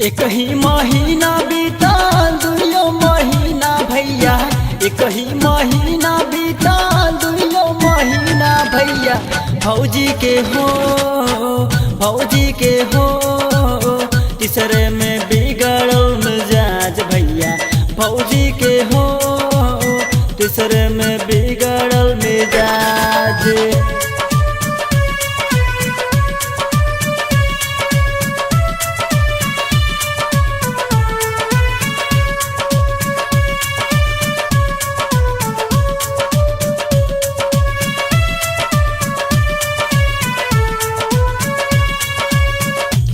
एक ही महीना बीता दुइयो महीना भैया, एक ही महीना बीता दुइयो महीना भैया। भौजी के हो, भौजी के हो, तीसरे में बिगड़ल मिजाज भैया। भौजी के हो, तीसरे में बिगड़ल मिजाज।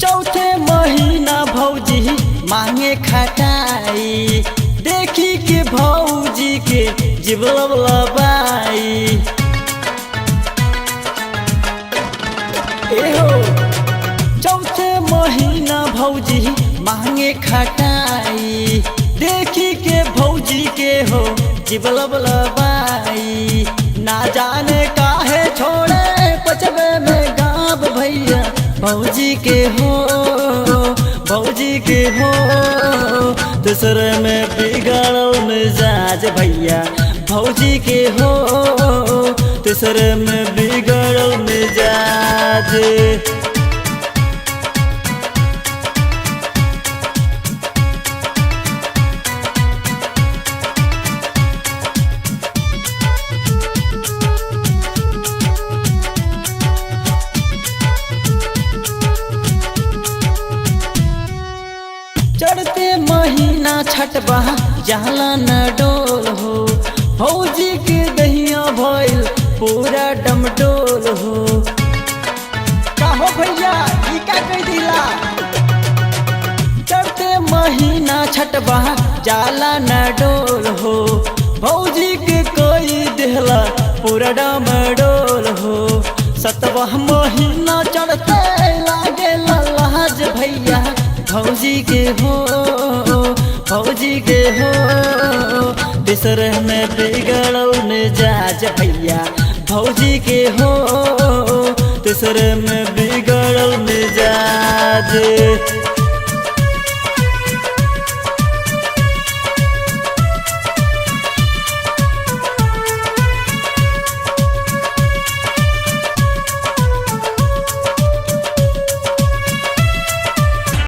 चौथे महीना भौजी मांगे खटाई, देखी के भौजी के जीव लबलबाई। एहो चौथे महीना भौजी मांगे खटाई, देखी के भौजी के हो जीव लबलबाई। ना जाने काहे छोड़े पचबे में गाँव भैया। भौजी के हो, भौजी के हो, दूसरे में बिगड़ल मिजाज भैया। भौजी के हो, दूसरे में बिगड़ल मिजाज। चढ़ते महीना छठबा जाला न डोल हो, भौजी के दहिया भइल पूरा डमडोल हो। कहो भैया ई का कह दिला। चढ़ते महीना छठबा जाला न डोल हो, भौजी के कोई देहला पूरा डमडोल हो। सतवा महीना चढ़ते लागे लाज भैया। भौजी के हो, भौजी के हो, तीसरे में बिगड़ल मिजाज भैया। भौजी के हो, तीसरे में बिगड़ल मिजाज।